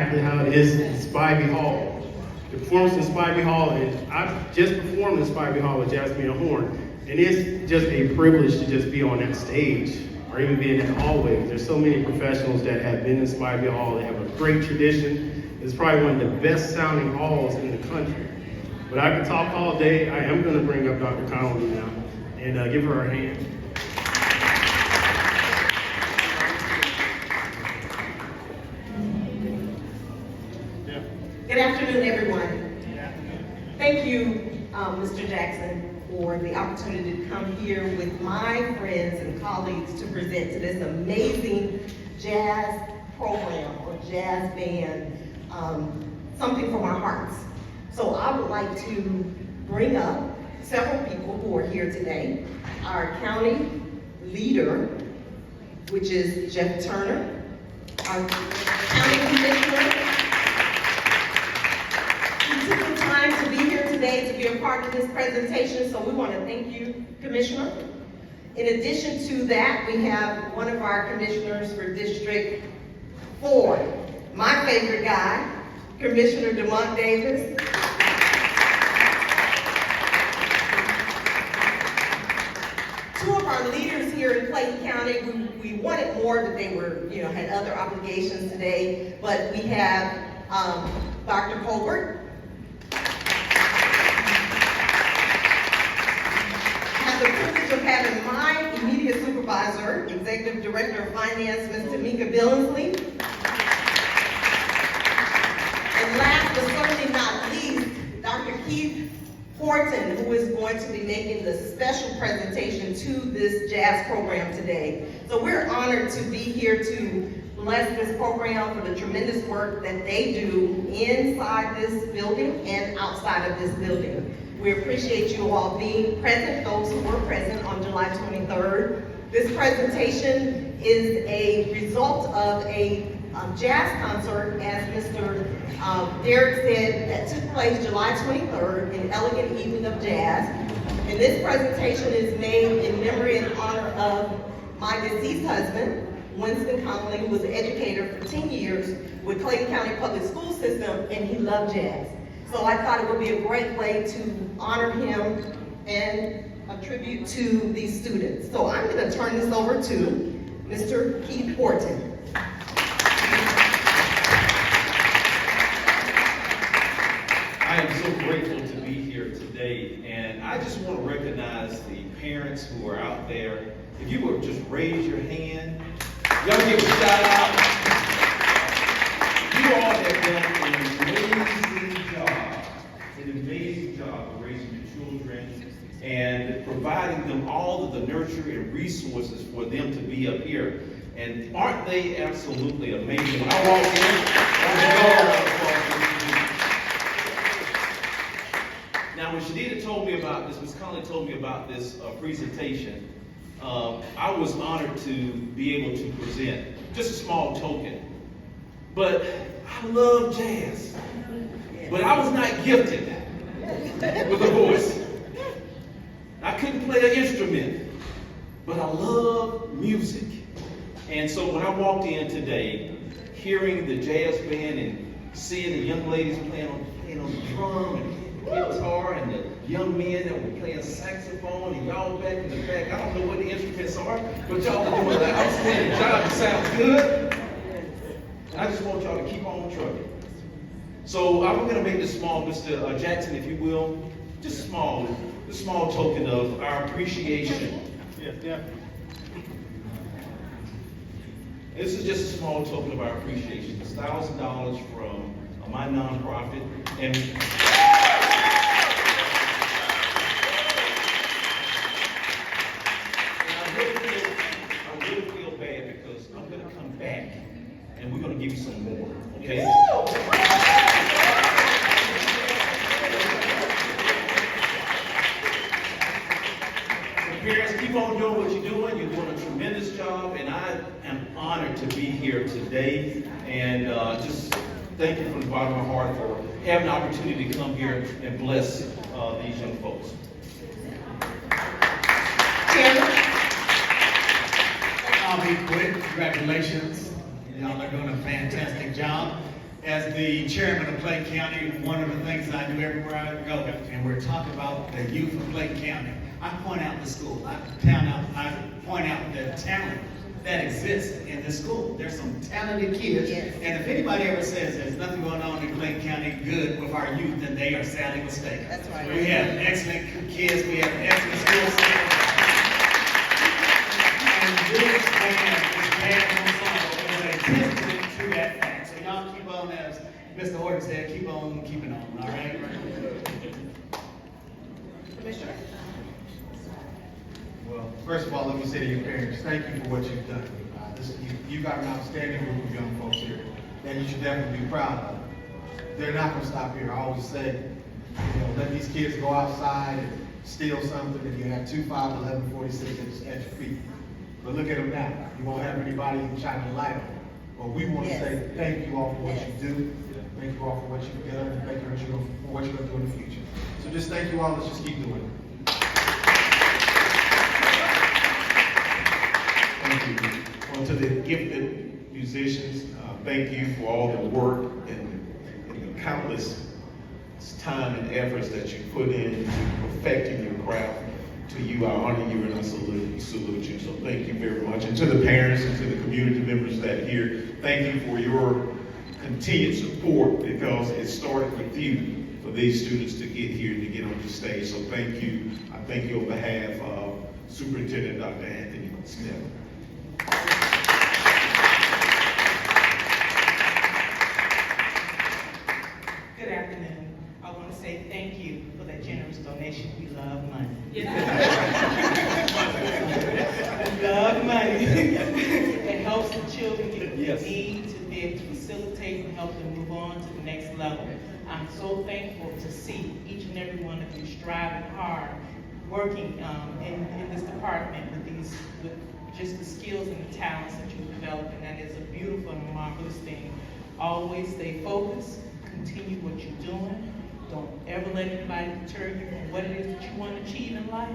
exactly how it is in Spivey Hall. The performance in Spivey Hall, and I've just performed in Spivey Hall with Jasmine Horn, and it's just a privilege to just be on that stage or even be in that hallway. There's so many professionals that have been in Spivey Hall. They have a great tradition. It's probably one of the best sounding halls in the country. But I could talk all day. I am going to bring up Dr. Connolly now and give her a hand. Good afternoon, everyone. Thank you, Mr. Jackson, for the opportunity to come here with my friends and colleagues to present to this amazing jazz program or jazz band, something from our hearts. So I would like to bring up several people who are here today. Our county leader, which is Jeff Turner, our county commissioner. He took the time to be here today to be a part of this presentation, so we want to thank you, Commissioner. In addition to that, we have one of our commissioners for District 4, my favorite guy, Commissioner DeMont Davis. Two of our leaders here in Clayton County, we wanted more, but they were, had other obligations today. But we have Dr. Colbert. I have the privilege of having my immediate supervisor, Executive Director of Finance, Ms. Tamika Billingsley. And last but certainly not least, Dr. Keith Horton, who is going to be making the special presentation to this jazz program today. So we're honored to be here to bless this program for the tremendous work that they do inside this building and outside of this building. We appreciate you all being present, those who were present on July 23rd. This presentation is a result of a jazz concert, as Mr. Derek said, that took place July 23rd in Elegant Evening of Jazz. And this presentation is made in memory and honor of my deceased husband, Winston Connolly, who was an educator for 10 years with Clayton County Public School System, and he loved jazz. So I thought it would be a great way to honor him and a tribute to these students. So I'm going to turn this over to Mr. Keith Horton. I am so grateful to be here today, and I just want to recognize the parents who are out there. If you would just raise your hand, y'all give a shout out. You all have done an amazing job of raising your children and providing them all of the nurture and resources for them to be up here. And aren't they absolutely amazing? When I walk in, now when Shadida told me about this, Ms. Conley told me about this presentation, I was honored to be able to present just a small token. But I love jazz, but I was not gifted with a voice. I couldn't play an instrument, but I love music. And so when I walked in today, hearing the jazz band and seeing the young ladies playing on the drum and guitar, and the young men that were playing saxophone, and y'all back in the back, I don't know what the instruments are, but y'all are doing an outstanding job. It sounds good. And I just want y'all to keep on trucking. So I'm going to make this small, Mr. Jackson, if you will, just a small token of our appreciation. Yeah. This is just a small token of our appreciation. It's $1,000 from my nonprofit. And I really feel bad because I'm going to come back and we're going to give you some more, okay? Parents, keep on doing what you're doing. You're doing a tremendous job, and I am honored to be here today. And just thank you from the bottom of my heart for having the opportunity to come here and bless these young folks. I'll be quick. Congratulations. Y'all are doing a fantastic job. As the chairman of Clayton County, one of the things I do everywhere I go, and we're talking about the youth of Clayton County, I point out the school. I point out the talent that exists in this school. There's some talented kids, Yes. and if anybody ever says there's nothing going on in Clayton County good with our youth, then they are sadly mistaken. That's right. We have excellent kids, we have excellent school systems. And this man is bad on song is a testament to that fact. So y'all keep on, as Mr. Horton said, keep on keeping on, all right? Commissioner? Well, first of all, let me say to your parents, thank you for what you've done. You got an outstanding group of young folks here that you should definitely be proud of. They're not going to stop here. I always say, let these kids go outside and steal something, and you have 2, 5, 11, 46 at your feet. But look at them now. You won't have anybody shining a light on them. But we want to Yes. say thank you all for what Yes. you do. Thank you all for what you've done, and thank you for what you're going to do in the future. So just thank you all. Let's just keep doing it. Thank you. Well, to the gifted musicians, thank you for all the work and the countless time and efforts that you put into perfecting your craft. To you, I honor you and I salute you. So thank you very much. And to the parents and to the community members that are here, thank you for your continued support, because it started with you for these students to get here and to get on the stage. So thank you. I thank you on behalf of Superintendent Dr. Anthony Smith. Good afternoon. I want to say thank you for that generous donation. We love money. We love money. It helps the children get what they need to be able to facilitate and help them move on to the next level. I'm so thankful to see each and every one of you striving hard, working in this department with just the skills and the talents that you've developed, and that is a beautiful and marvelous thing. Always stay focused, continue what you're doing. Don't ever let anybody deter you from what it is that you want to achieve in life,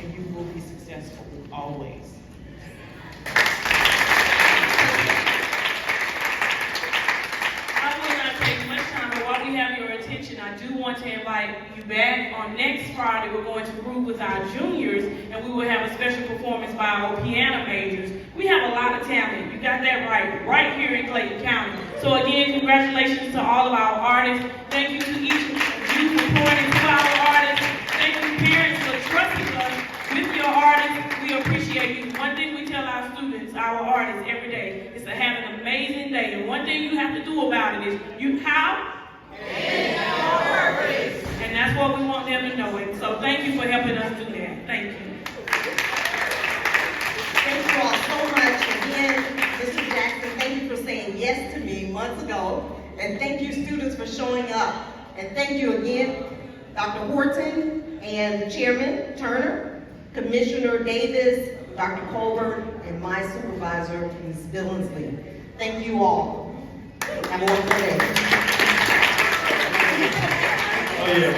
and you will be successful always. I will not take much time, but while we have your attention, I do want to invite you back. On next Friday, we're going to group with our juniors, and we will have a special performance by our piano majors. We have a lot of talent. You got that right here in Clayton County. So again, congratulations to all of our artists. Thank you to each of you for pouring into our artists. Thank you, parents, for trusting us with your artists. We appreciate you. One thing we tell our students, our artists, every day is to have an amazing day. And one thing you have to do about it is, and that's what we want them to know. And so thank you for helping us do that. Thank you. Thank you all so much. Again, Mr. Jackson, thank you for saying yes to me months ago. And thank you, students, for showing up. And thank you again, Dr. Horton and Chairman Turner, Commissioner Davis, Dr. Colbert, and my supervisor, Ms. Billingsley. Thank you all. Have a wonderful day. Oh yeah,